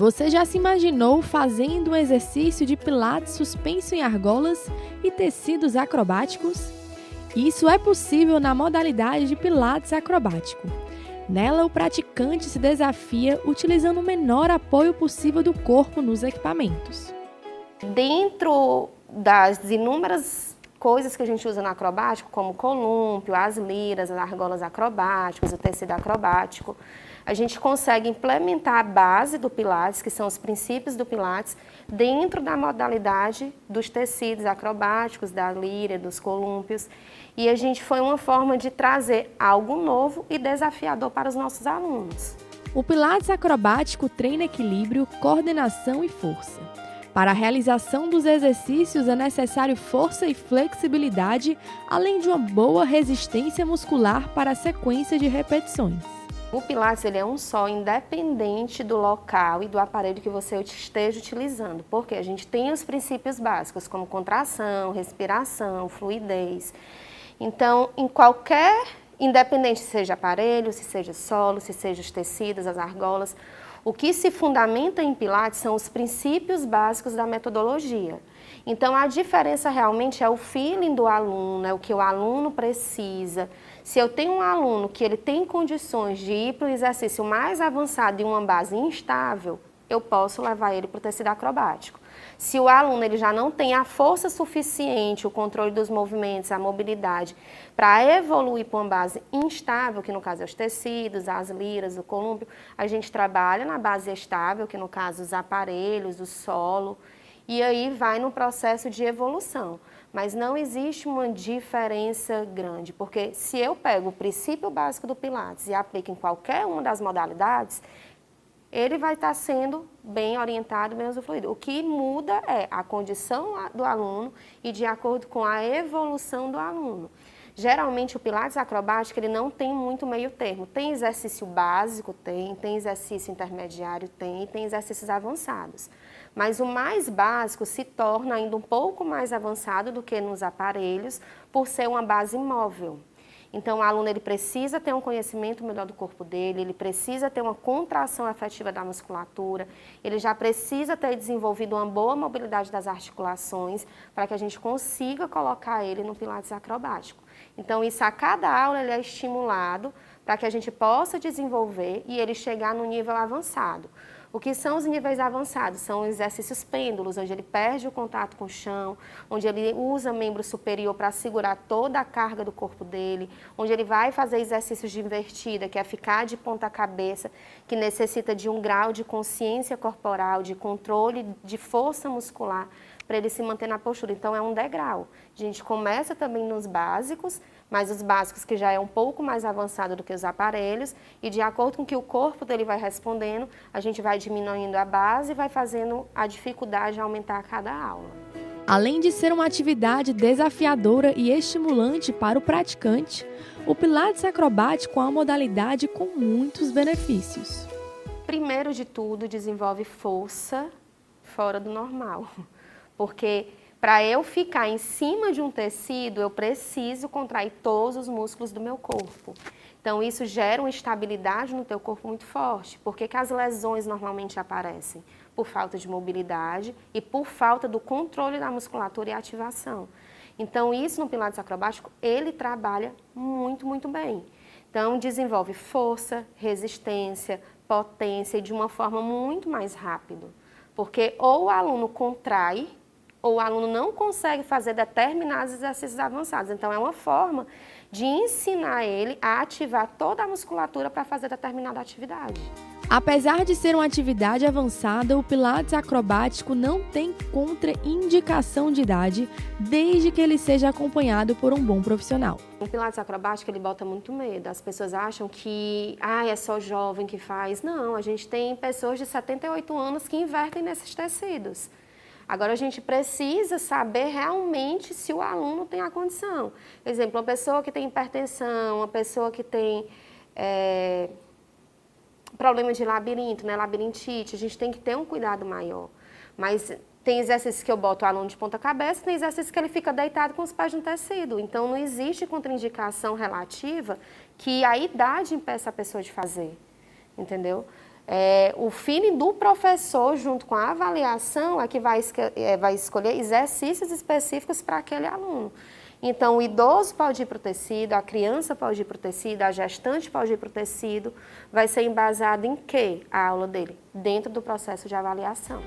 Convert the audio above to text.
Você já se imaginou fazendo um exercício de pilates suspenso em argolas e tecidos acrobáticos? Isso é possível na modalidade de pilates acrobático. Nela, o praticante se desafia utilizando o menor apoio possível do corpo nos equipamentos. Dentro das inúmeras coisas que a gente usa no acrobático, como o colúmpio, as liras, as argolas acrobáticas, o tecido acrobático, a gente consegue implementar a base do Pilates, que são os princípios do Pilates, dentro da modalidade dos tecidos acrobáticos, da lira, dos colúmpios. E a gente foi uma forma de trazer algo novo e desafiador para os nossos alunos. O Pilates acrobático treina equilíbrio, coordenação e força. Para a realização dos exercícios é necessário força e flexibilidade, além de uma boa resistência muscular para a sequência de repetições. O Pilates ele é um só, independente do local e do aparelho que você esteja utilizando, porque a gente tem os princípios básicos, como contração, respiração, fluidez. Então, em qualquer, independente se seja aparelho, se seja solo, se seja os tecidos, as argolas, o que se fundamenta em Pilates são os princípios básicos da metodologia. Então, a diferença realmente é o feeling do aluno, é o que o aluno precisa. Se eu tenho um aluno que ele tem condições de ir para o exercício mais avançado e uma base instável, eu posso levar ele para o tecido acrobático. Se o aluno ele já não tem a força suficiente, o controle dos movimentos, a mobilidade, para evoluir para uma base instável, que no caso é os tecidos, as liras, o colúmpio, a gente trabalha na base estável, que no caso os aparelhos, o solo, e aí vai no processo de evolução. Mas não existe uma diferença grande, porque se eu pego o princípio básico do Pilates e aplico em qualquer uma das modalidades, ele vai estar sendo bem orientado, bem usufruído. O que muda é a condição do aluno e de acordo com a evolução do aluno. Geralmente o Pilates acrobático ele não tem muito meio termo. Tem exercício básico, tem exercício intermediário, tem exercícios avançados. Mas o mais básico se torna ainda um pouco mais avançado do que nos aparelhos, por ser uma base móvel. Então, o aluno ele precisa ter um conhecimento melhor do corpo dele, ele precisa ter uma contração efetiva da musculatura, ele já precisa ter desenvolvido uma boa mobilidade das articulações para que a gente consiga colocar ele no Pilates acrobático. Então, isso a cada aula ele é estimulado para que a gente possa desenvolver e ele chegar no nível avançado. O que são os níveis avançados? São exercícios pêndulos, onde ele perde o contato com o chão, onde ele usa membro superior para segurar toda a carga do corpo dele, onde ele vai fazer exercícios de invertida, que é ficar de ponta cabeça, que necessita de um grau de consciência corporal, de controle de força muscular, para ele se manter na postura. Então, é um degrau. A gente começa também nos básicos, mas os básicos que já é um pouco mais avançado do que os aparelhos, e de acordo com o que o corpo dele vai respondendo, a gente vai diminuindo a base e vai fazendo a dificuldade aumentar a cada aula. Além de ser uma atividade desafiadora e estimulante para o praticante, o Pilates acrobático é uma modalidade com muitos benefícios. Primeiro de tudo, desenvolve força fora do normal, porque para eu ficar em cima de um tecido, eu preciso contrair todos os músculos do meu corpo. Então, isso gera uma estabilidade no teu corpo muito forte. Por que as lesões normalmente aparecem? Por falta de mobilidade e por falta do controle da musculatura e ativação. Então, isso no Pilates acrobático, ele trabalha muito, muito bem. Então, desenvolve força, resistência, potência e de uma forma muito mais rápida. Porque ou o aluno contrai, ou o aluno não consegue fazer determinados exercícios avançados. Então, é uma forma de ensinar ele a ativar toda a musculatura para fazer determinada atividade. Apesar de ser uma atividade avançada, o Pilates acrobático não tem contraindicação de idade, desde que ele seja acompanhado por um bom profissional. O Pilates acrobático, ele bota muito medo. As pessoas acham que é só jovem que faz. Não, a gente tem pessoas de 78 anos que invertem nesses tecidos. Agora, a gente precisa saber realmente se o aluno tem a condição. Por exemplo, uma pessoa que tem hipertensão, uma pessoa que tem problema de labirinto, labirintite, a gente tem que ter um cuidado maior. Mas tem exercícios que eu boto o aluno de ponta cabeça, tem exercícios que ele fica deitado com os pés no tecido. Então, não existe contraindicação relativa que a idade impeça a pessoa de fazer, entendeu? O feeling do professor, junto com a avaliação, é que vai escolher exercícios específicos para aquele aluno. Então, o idoso pode ir para o tecido, a criança pode ir para o tecido, a gestante pode ir para o tecido. Vai ser embasado em quê a aula dele? Dentro do processo de avaliação.